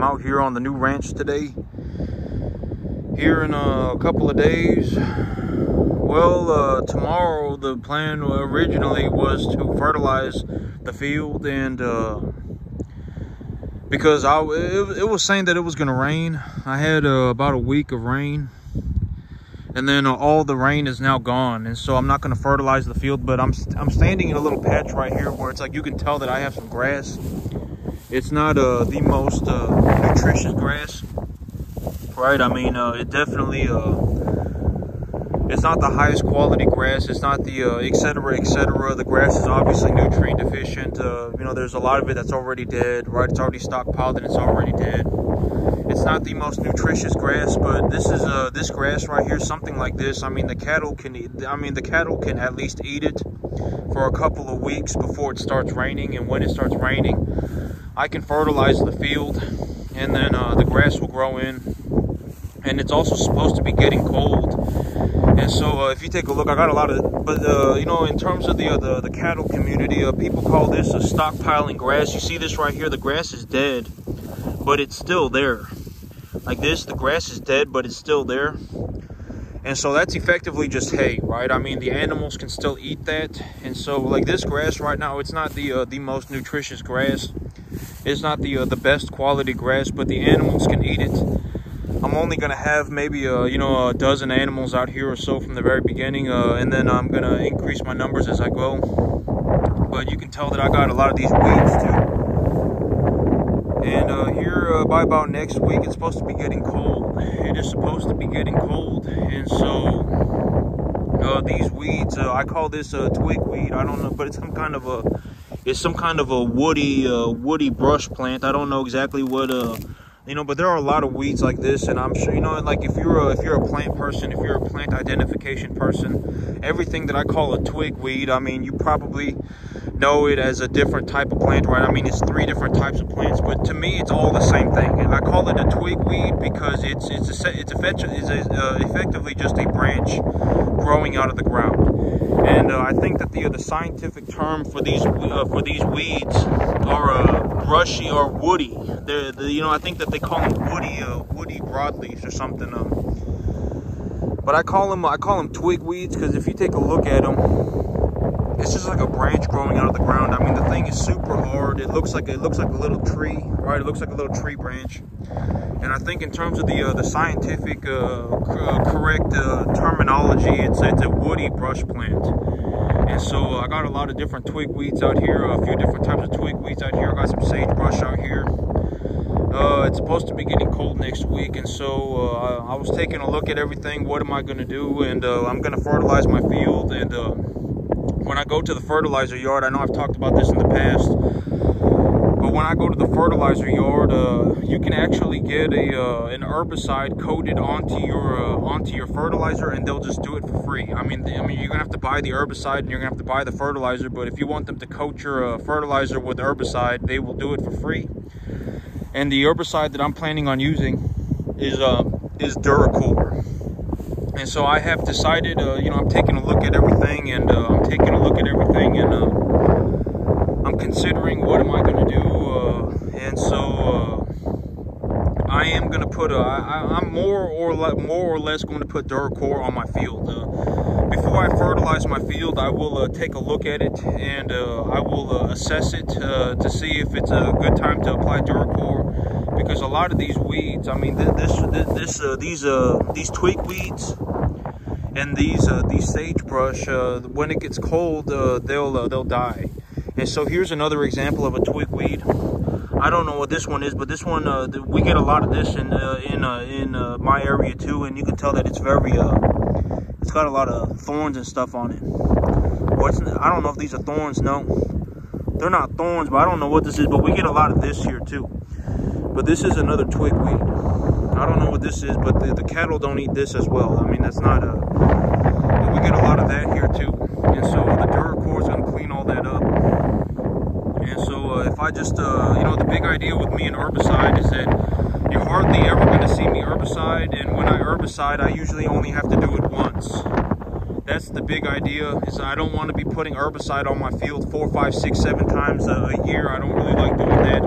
out here on the new ranch today. Here in a couple of days. Well, tomorrow the plan originally was to fertilize the field, and because it was saying that it was gonna rain. I had about a week of rain, and then all the rain is now gone, and so I'm not gonna fertilize the field. But I'm standing in a little patch right here where it's like you can tell that I have some grass. It's not the most nutritious grass, right? I mean, it definitely it's not the highest quality grass. It's not the etc, etc. The grass is obviously nutrient deficient. You know, there's a lot of it that's already dead, right? It's already stockpiled and it's already dead. It's not the most nutritious grass, but this is this grass right here, something like this. I mean, the cattle can eat. I mean, the cattle can at least eat it for a couple of weeks before it starts raining. And when it starts raining, I can fertilize the field, and then the grass will grow in. And it's also supposed to be getting cold. And so if you take a look, I got a lot of, but you know, in terms of the cattle community, people call this a stockpiling grass. You see this right here, the grass is dead, but it's still there. Like this, the grass is dead, but it's still there. And so that's effectively just hay, right? I mean, the animals can still eat that. And so like this grass right now, it's not the most nutritious grass. It's not the best quality grass, but the animals can eat it. I'm only gonna have maybe you know, a dozen animals out here or so from the very beginning, and then I'm gonna increase my numbers as I go. But you can tell that I got a lot of these weeds too. And here by about next week, it's supposed to be getting cold. It is supposed to be getting cold, and so these weeds, I call this a twig weed. I don't know, but it's some kind of a woody brush plant. I don't know exactly what you know, but there are a lot of weeds like this, and I'm sure, you know, like if you're a plant person, if you're a plant identification person, everything that I call a twig weed, I mean, you probably know it as a different type of plant, right? I mean, it's 3 different types of plants, but to me, it's all the same thing. And I call it a twig weed because it's effectively just a branch growing out of the ground. And I think that the scientific term for these weeds are brushy or woody. You know, I think that they call them woody broadleaves or something. But I call them twig weeds because if you take a look at them, it's just like a branch growing out of the ground. I mean, the thing is super hard. It looks like a little tree, right? It looks like a little tree branch. And I think in terms of the scientific correct terminology, it's a woody brush plant. And so I got a lot of different twig weeds out here, a few different types of twig weeds out here. I got some sagebrush out here. It's supposed to be getting cold next week, and so I was taking a look at everything. What am I going to do? And I'm going to fertilize my field. And when I go to the fertilizer yard, I know I've talked about this in the past, but when I go to the fertilizer yard, you can actually get an herbicide coated onto your fertilizer, and they'll just do it for free. I mean, you're gonna have to buy the herbicide and you're gonna have to buy the fertilizer, but if you want them to coat your fertilizer with herbicide, they will do it for free. And the herbicide that I'm planning on using is Duracore. And so I have decided, you know, I'm taking a look at everything, and I'm considering what am I going to do, and so I am going to put I'm more or less going to put Duracore on my field. Before I fertilize my field, I will take a look at it, and I will assess it to see if it's a good time to apply Duracore. Because a lot of these weeds, I mean, these twig weeds and these sagebrush, when it gets cold, they'll die. And so here's another example of a twig weed. I don't know what this one is, but this one, we get a lot of this in my area too, and you can tell that it's very it's got a lot of thorns and stuff on it. I don't know if these are thorns. No, they're not thorns, but I don't know what this is. But we get a lot of this here too. But this is another twig weed. I don't know what this is, but the cattle don't eat this as well. I mean, that's not but we get a lot of that here too. And so the Duracore is going to clean all that up. And so if I just, you know, the big idea with me and herbicide is that you're hardly ever going to see me herbicide. And when I herbicide, I usually only have to do it once. That's the big idea, is I don't want to be putting herbicide on my field 4, 5, 6, 7 times a year. I don't really like doing that.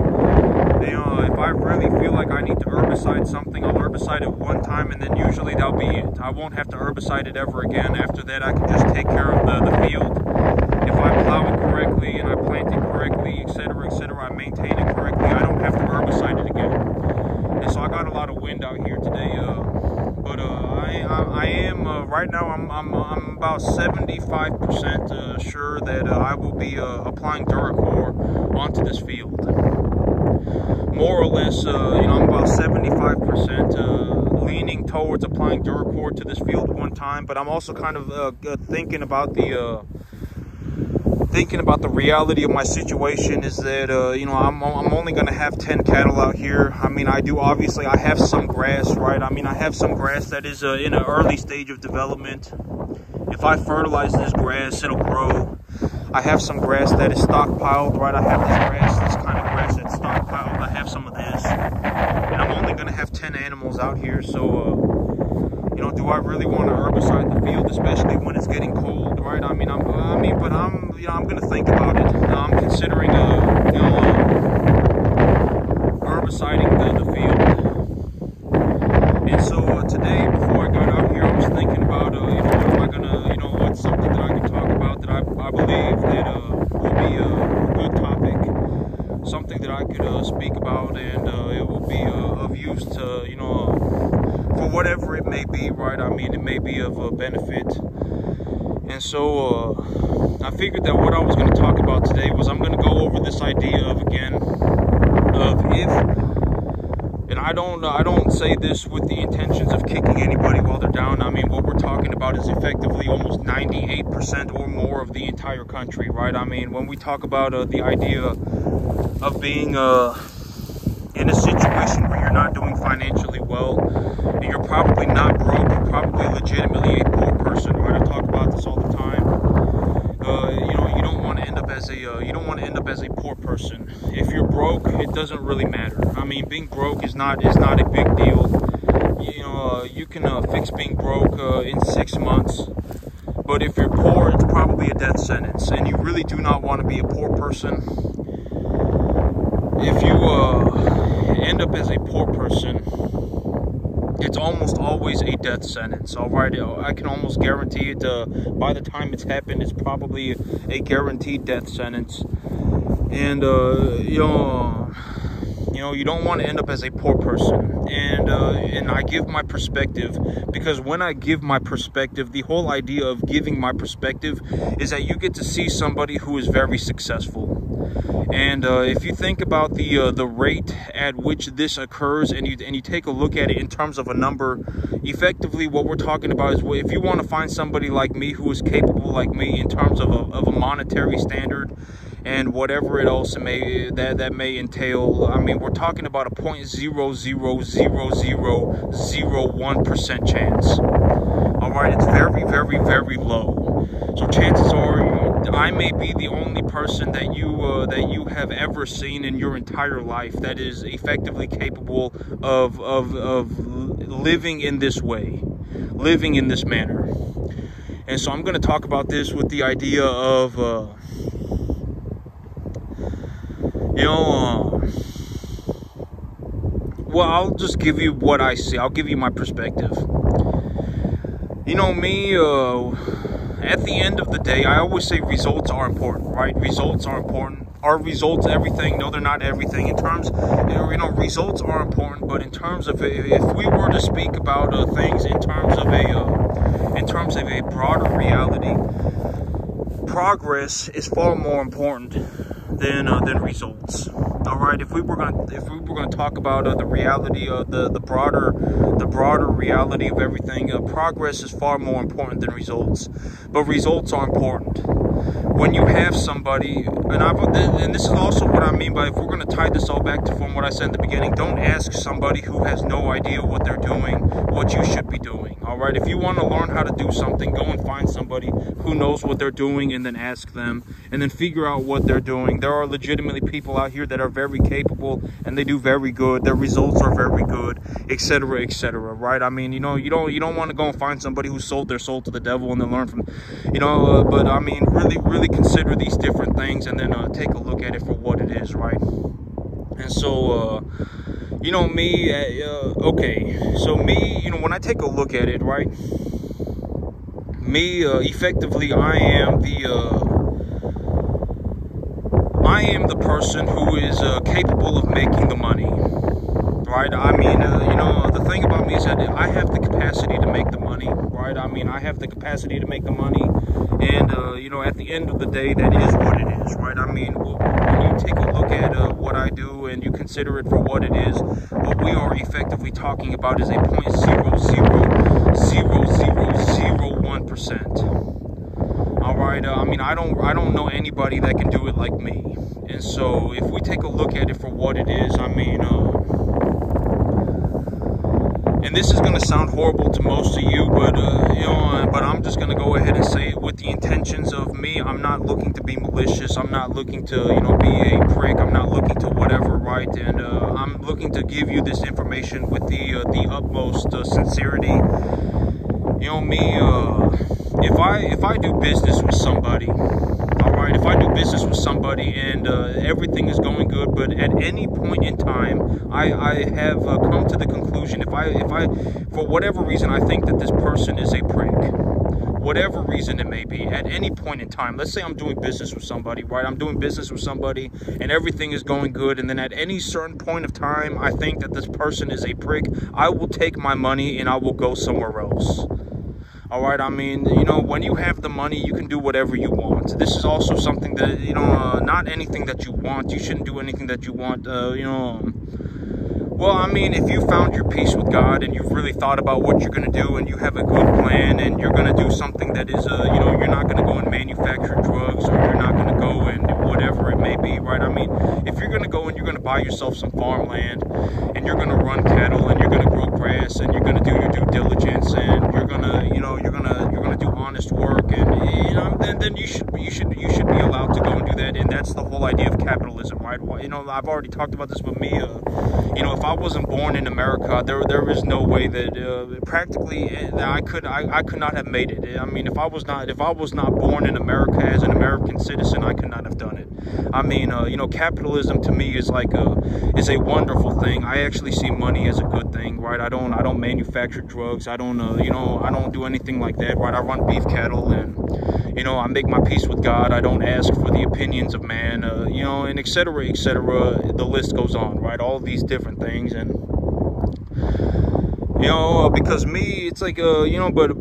You know, if I really feel like I herbicide it one time, and then usually that'll be it. I won't have to herbicide it ever again. After that, I can just take care of the field. If I plow it correctly and I plant it correctly, etc., I maintain it correctly, I don't have to herbicide it again. And so I got a lot of wind out here today, but I am right now. I'm about 75% sure that I will be applying DuraCore onto this field. More or less, I'm about 75% leaning towards applying DuraCore to this field one time. But I'm also kind of thinking about the reality of my situation is that I'm only gonna have 10 cattle out here. I mean, I have some grass, right? I mean, I have some grass that is in an early stage of development. If I fertilize this grass, it'll grow. I have some grass that is stockpiled, right? I have this kind of grass that's stockpiled. I have some of this, and I'm only gonna have 10 animals out here. So do I really want to herbicide the field, especially when it's getting cold, right? I'm gonna think about it. I'm considering herbiciding the field. And so today, before I got out here, I was thinking about what's something that I can talk about that I believe that will be a good topic, something that I could speak about, and it will be of use to for whatever it may be, right? I mean, it may be of a benefit. And so I figured that what I was going to talk about today was I'm going to go over this idea of if, and I don't say this with the intentions of kicking anybody while they're down. I mean, what we're talking about is effectively almost 98% or more of the entire country, right? I mean, when we talk about the idea of being in a situation where you're not doing financially well, and you're probably not broke, you're probably legitimately a poor person, right? I talk about this all the time. You don't want to end up as a poor person. If you're broke, it doesn't really matter. I mean, being broke is not a big deal. You can fix being broke in 6 months. But if you're poor, it's probably a death sentence, and you really do not want to be a poor person. If you end up as a poor person, it's almost always a death sentence. All right, I can almost guarantee it. By the time it's happened, it's probably a guaranteed death sentence. And you don't want to end up as a poor person. And I give my perspective, because when I give my perspective, the whole idea of giving my perspective is that you get to see somebody who is very successful. And if you think about the rate at which this occurs, and you take a look at it in terms of a number, effectively what we're talking about is, if you want to find somebody like me who is capable like me in terms of a monetary standard and whatever it else may may entail, I mean, we're talking about a 0.00001% chance. All right, it's very, very, very low. So chances are I may be the only person that you have ever seen in your entire life that is effectively capable of living in this way, living in this manner. And so I'm going to talk about this with the idea of well, I'll just give you what I see. I'll give you my perspective. Me, at the end of the day, I always say results are important, right? Results are important. Are results everything? No, they're not everything. In terms, results are important, but in terms of, if we were to speak about things in terms of a broader reality, progress is far more important than results. All right, if we were going to talk about the reality of the broader reality of everything, progress is far more important than results. But results are important. When you have somebody, and this is also what I mean by, if we're going to tie this all back to from what I said in the beginning, don't ask somebody who has no idea what they're doing what you should be doing. All right, if you want to learn how to do something, go and find somebody who knows what they're doing, and then ask them, and then figure out what they're doing. There are legitimately people out here that are very capable, and they do very good. Their results are very good, etc., etc. Right? I mean, you don't want to go and find somebody who sold their soul to the devil and then learn from, but I mean, really consider these different things, and then take a look at it for what it is, right? And so, you know, me, okay, so me, you know, when I take a look at it, right, me, effectively, I am the person who is capable of making the money, right? I mean, you know, the thing about me is that I have the capacity to make the money, right? I mean, I have the capacity to make the money, and, you know, at the end of the day, that is what it is, right? I mean, when you take a look at what I do and you consider it for what it is, what we are effectively talking about is a 0.00001%. All right, I mean, I don't know anybody that can do it like me. And so if we take a look at it for what it is, I mean, and this is going to sound horrible to most of you, but, you know, but I'm just going to go ahead and say it with the intentions of me. I'm not looking to be malicious. I'm not looking to, you know, be a prick. I'm not looking to whatever, right? And I'm looking to give you this information with the utmost sincerity. You know, me, if I do business with somebody, all right, if I do business with somebody and everything is going good, but at any point in time, I have come to the conclusion, if I, for whatever reason, I think that this person is a prick, whatever reason it may be, at any point in time, let's say I'm doing business with somebody, right? I'm doing business with somebody and everything is going good, and then at any certain point of time, I think that this person is a prick, I will take my money and I will go somewhere else. All right, I mean, you know, when you have the money, you can do whatever you want. This is also something that, you know, not anything that you want. You shouldn't do anything that you want, you know. Well, I mean, if you found your peace with God and you've really thought about what you're going to do and you have a good plan and you're going to do something that is, you know, you're not going to go and manufacture drugs, or you're not going to go and whatever it may be, right? I mean, if you're going to go and you're going to buy yourself some farmland and you're going to run cattle and you're going to grow grass and you're going to do your due diligence and you're going to, you know, you're going to do honest work, and, you know, then you should be allowed to go and do that. And that's the whole idea of capitalism, right? You know, I've already talked about this with me. You know, if I wasn't born in America, there is no way that practically I could not have made it. I mean, if I was not born in America as an American citizen, I could not have done it. I mean, you know, capitalism to me is like a wonderful thing. I actually see money as a good thing, right? I don't manufacture drugs. I don't you know, I don't do anything like that, right? I run beef cattle, and, you know, I make my peace with God. I don't ask for the opinions of man, you know, and etc., etc. The list goes on, right? All these different things. And, you know, because me, it's like, you know, but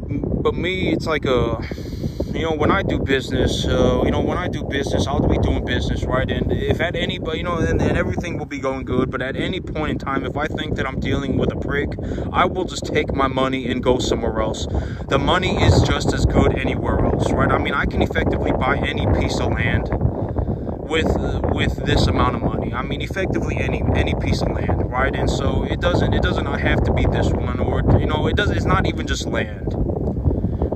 me, it's like, you know, when I do business, you know, when I do business, I'll be doing business, right? And if at any, you know, and everything will be going good, but at any point in time, if I think that I'm dealing with a prick, I will just take my money and go somewhere else. The money is just as good anywhere else, right? I mean, I can effectively buy any piece of land with this amount of money. I mean, effectively any piece of land, right? And so it doesn't have to be this one, or, you know, it's not even just land.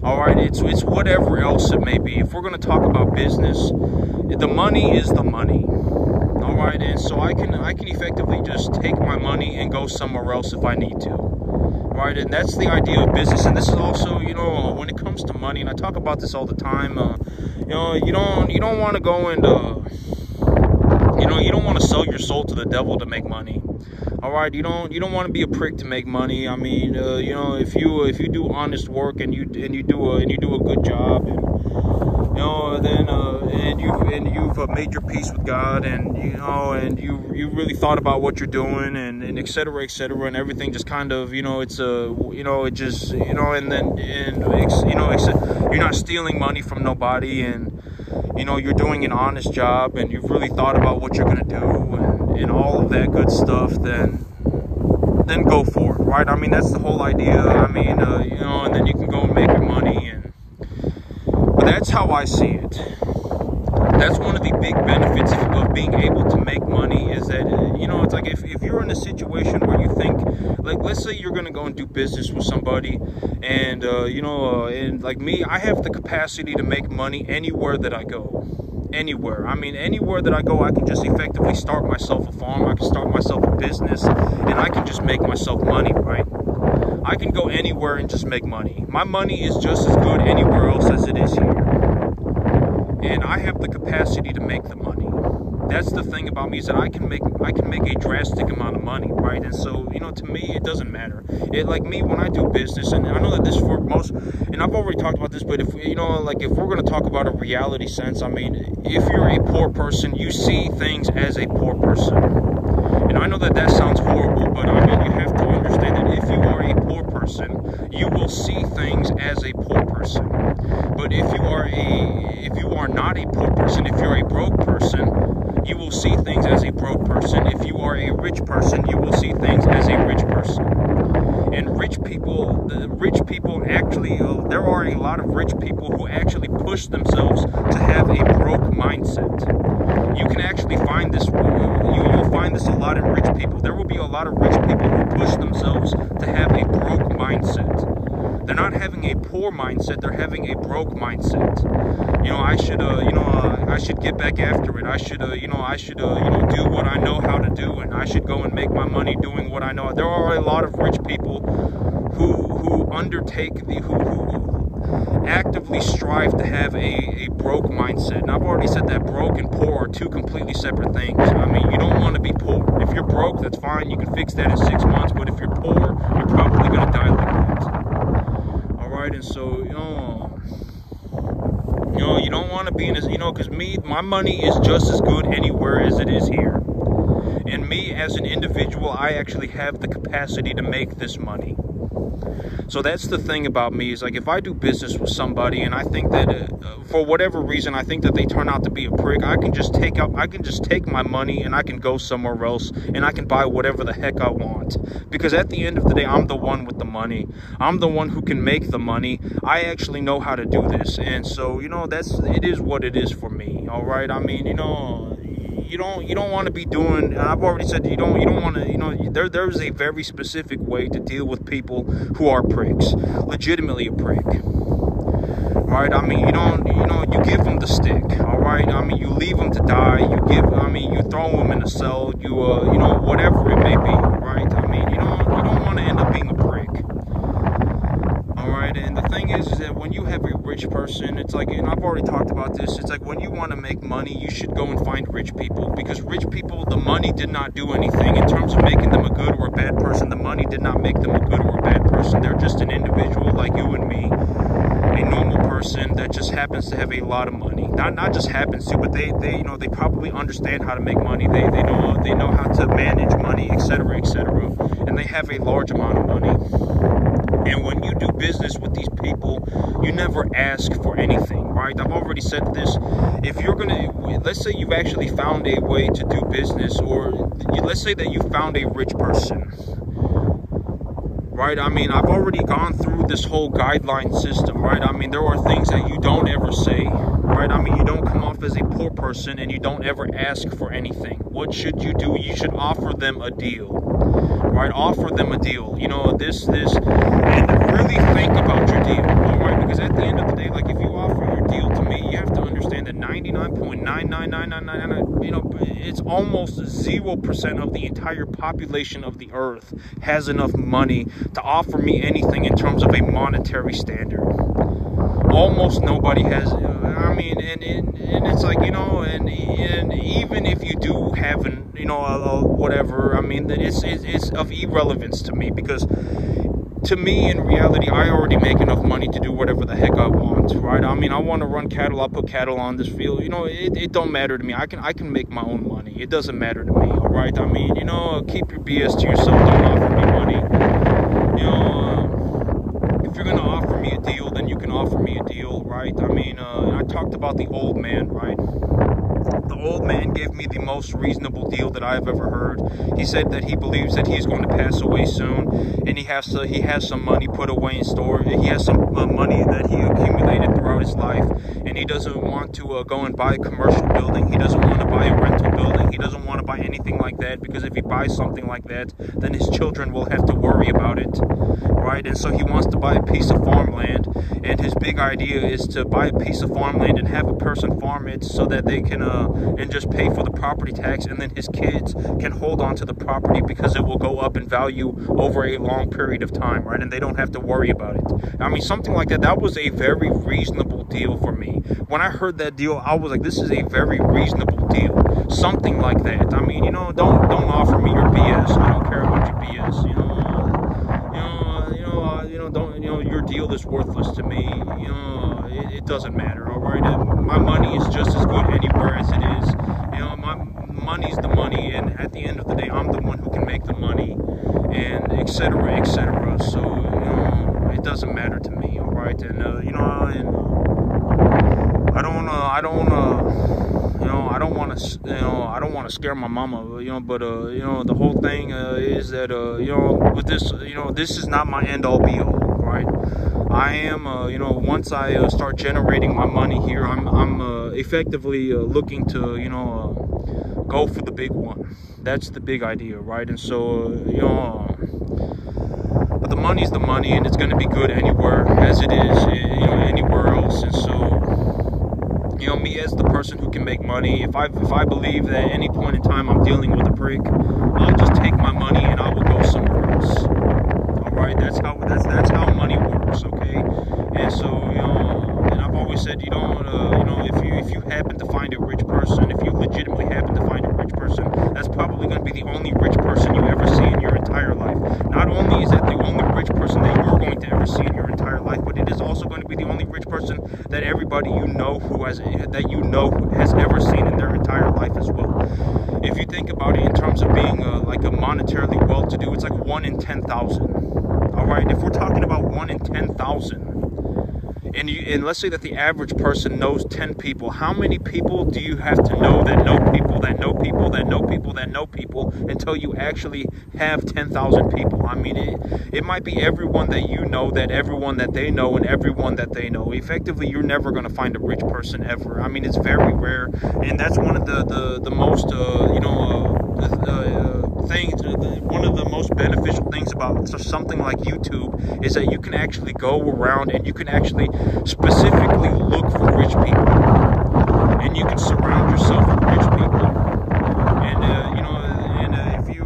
All right, it's whatever else it may be. If we're going to talk about business, the money is the money. All right, and so I can effectively just take my money and go somewhere else if I need to. Right, and that's the idea of business. And this is also, you know, when it comes to money, and I talk about this all the time. You know, you don't want to go and you know, you don't want to sell your soul to the devil to make money. All right, you don't want to be a prick to make money. I mean, you know, if you do honest work and you do a good job, and, you know, then and you've made your peace with God, and, you know, and you really thought about what you're doing, and et cetera, and everything just kind of, you know, it's you know, it just, you know, and you know, you're not stealing money from nobody, and, you know, you're doing an honest job, and you've really thought about what you're gonna do, and all of that good stuff, then go for it, right? I mean, that's the whole idea. I mean, you know, and then you can go and make your money, but that's how I see it. That's one of the big benefits of being able to make money, is that, you know, it's like if you're in a situation where you think, like, let's say you're going to go and do business with somebody, and, you know, and like me, I have the capacity to make money anywhere that I go. Anywhere. I mean, anywhere that I go, I can just effectively start myself a farm, I can start myself a business, and I can just make myself money, right? I can go anywhere and just make money. My money is just as good anywhere else as it is here. And I have the capacity to make the money. that's the thing about me, is that I can make a drastic amount of money, right? And so, you know, to me, it doesn't matter. It, like me, when I do business, and I know that this for most, and I've already talked about this, but if, you know, like if we're going to talk about a reality sense, I mean, if you're a poor person, you see things as a poor person. And I know that that sounds horrible, but I mean, you have to understand that if you are a poor person, you will see things as a poor person. But if you are not a poor person, if you're a broke person, you will see things as a broke person. If you are a rich person, you will see things as a rich person. And rich people actually, there are a lot of rich people who actually push themselves to have a broke mindset. You can actually find this, you'll find this a lot in rich people. There will be a lot of rich people who push themselves to have a broke mindset. They're not having a poor mindset, they're having a broke mindset. You know, I should get back after it. I should do what I know how to do, and I should go and make my money doing what I know. There are a lot of rich people who actively strive to have a broke mindset. And I've already said that broke and poor are two completely separate things. I mean, you don't want to be poor. If you're broke, that's fine. You can fix that in 6 months. But if you're poor, you're probably going to die like that. All right, and so, you don't want to be in this, because my money is just as good anywhere as it is here. And me as an individual, I actually have the capacity to make this money. So that's the thing about me, is like, if I do business with somebody and I think that for whatever reason I think that they turn out to be a prick, I can just take my money and I can go somewhere else and I can buy whatever the heck I want. Because at the end of the day, I'm the one with the money. I'm the one who can make the money. I actually know how to do this. And so, it is what it is for me. All right. I mean, you don't want to be doing, and I've already said, you don't want to, there's a very specific way to deal with people who are pricks, legitimately a prick. Right? I mean, you give them the stick. All right? I mean, you leave them to die. You throw them in a cell. Whatever it may be. Right? I mean, you don't want to end up being a prick. All right? And the thing is that when you have a rich person, it's like, and I've already talked about this, it's like when you want to make money, you should go and find rich people, because rich people, the money did not do anything in terms of making them a good or a bad person. The money did not make them a good or a bad person. They're just an individual like you and me, a normal person that just happens to have a lot of money. Not just happens to, but they probably understand how to make money. They know how to manage money, etc., etc., and they have a large amount of money. And when you do business with these people, you never ask for anything, right? I've already said this. If you're let's say you've actually found a way to do business, or let's say that you found a rich person, right? I mean, I've already gone through this whole guideline system, right? I mean, there are things that you don't ever say, right? I mean, you don't come off as a poor person, and you don't ever ask for anything. What should you do? You should offer them a deal. Right, offer them a deal, and really think about your deal, all right? Because at the end of the day, like, if you offer your deal to me, you have to understand that 99.99999, it's almost 0% of the entire population of the earth has enough money to offer me anything in terms of a monetary standard. Almost nobody has. I mean, and it's like, and even if you do have whatever, I mean, it's of irrelevance to me, because to me, in reality, I already make enough money to do whatever the heck I want, right? I mean, I want to run cattle, I'll put cattle on this field. It don't matter to me. I can make my own money. It doesn't matter to me, all right? I mean, keep your BS to yourself. Don't offer me money. If you're going to offer me a deal, then you can offer me a deal, right? I mean, I talked about the old man, right? The old man gave me the most reasonable deal that I've ever heard. He said that he believes that he's going to pass away soon, and he has some money put away in store. He has some money that he accumulated throughout his life, and he doesn't want to go and buy a commercial building. He doesn't want to buy a rental building. He doesn't want to buy anything like that, because if he buys something like that, then his children will have to worry about it, right? And so he wants to buy a piece of farmland, and his big idea is to buy a piece of farmland and have a person farm it so that they can and just pay for the property tax, and then his kids can hold on to the property because it will go up in value over a long period of time, right? And they don't have to worry about it. I mean, something like that, that was a very reasonable deal for me. When I heard that deal, I was like, this is a very reasonable deal. Something like that. I mean, you know, don't offer me your BS. I don't care about your BS. Your deal is worthless to me. You know, it doesn't matter. All right, my money is just as good anywhere as it is. You know, my money's the money, and at the end of the day, I'm the one who can make the money, and etc., etc. So, you know, it doesn't matter to me. All right, and you know, and I don't want to scare my mama, you know, but you know, the whole thing is that you know, with this, you know, this is not my end all be all, right? I am you know, once I start generating my money here, I'm effectively looking to, you know, go for the big one. That's the big idea, right? And so you know, but the money's the money, and it's going to be good anywhere as it is, you know, anywhere else. And so, you know, me as the person who can make money, if I believe that at any point in time I'm dealing with a prick, I'll just take my money and I will go somewhere else. All right, that's how money works, okay? And so, you know, and I've always said, you don't, you know, if you happen to find a rich person, if you legitimately happen to find a rich person, that's probably going to be the only rich person you ever see in your entire life. Not only is that the only rich person that you're going to ever see in your entire life, but it is also going to be the only rich person that everybody you know has ever seen in their entire life as well. If you think about it in terms of being like a monetarily well-to-do, it's like 1 in 10,000. All right, if we're talking about 1 in 10,000, and let's say that the average person knows 10 people, how many people do you have to know that know people that know people that know people that know people until you actually have 10,000 people? I mean, it might be everyone that you know, that everyone that they know, and everyone that they know. Effectively, you're never going to find a rich person ever. I mean, it's very rare, and that's one of the most you know, things. One of the most beneficial things about something like YouTube is that you can actually go around and you can actually specifically look for rich people, and you can surround yourself with rich people, and you know, and if you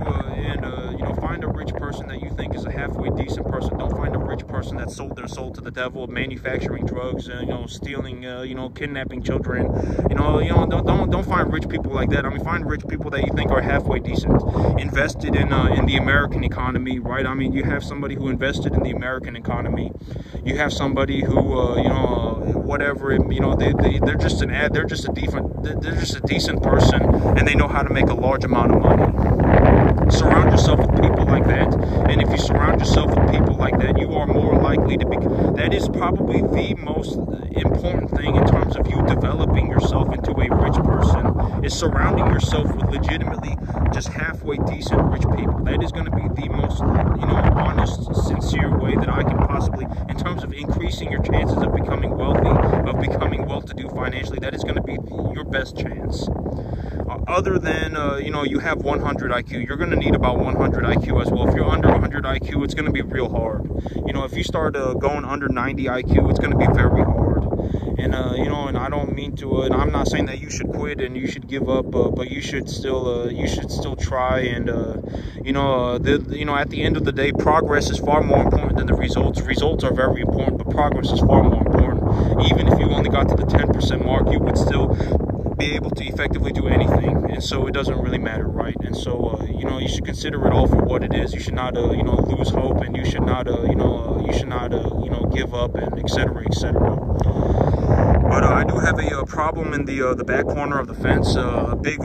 you know, find a rich person that you think is a halfway decent person. Don't find a rich person that sold their soul to the devil, manufacturing drugs, you know, stealing, you know, kidnapping children. You know, don't find rich people like that. I mean, find rich people that you think are halfway decent, invested in the American economy, right? I mean, you have somebody who invested in the American economy. You have somebody who, you know, whatever, you know, they're just they're just a decent person, and they know how to make a large amount of money. Surround yourself with people like that, and if you surround yourself with people like that, you are more likely to be. That is probably the most important thing in terms of you developing yourself into a rich person, is surrounding yourself with legitimately just halfway decent rich people. That is going to be the most, you know, honest, sincere way that I can possibly, in terms of increasing your chances of becoming wealthy, of becoming well-to-do financially. That is going to be your best chance. Other than, you know, you have 100 IQ, you're going to need about 100 IQ as well. If you're under 100 IQ, it's going to be real hard. You know, if you start going under 90 IQ, it's going to be very hard. And, you know, and I don't mean to, and I'm not saying that you should quit and you should give up, but you should still try. And, you know, you know, at the end of the day, progress is far more important than the results. Results are very important, but progress is far more important. Even if you only got to the 10% mark, you would still be able to effectively do anything, and so it doesn't really matter, right? And so you know, you should consider it all for what it is. You should not you know, lose hope, and you should not you know, you know, give up, and etc., etc. But I do have a problem in the back corner of the fence. A big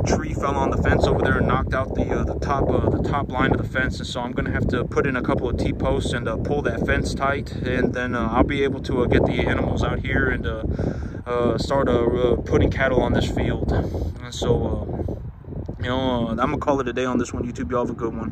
tree fell on the fence over there and knocked out the top line of the fence, and so I'm gonna have to put in a couple of T-posts and pull that fence tight, and then I'll be able to get the animals out here and start putting cattle on this field. And so you know, I'm gonna call it a day on this one. YouTube, y'all have a good one.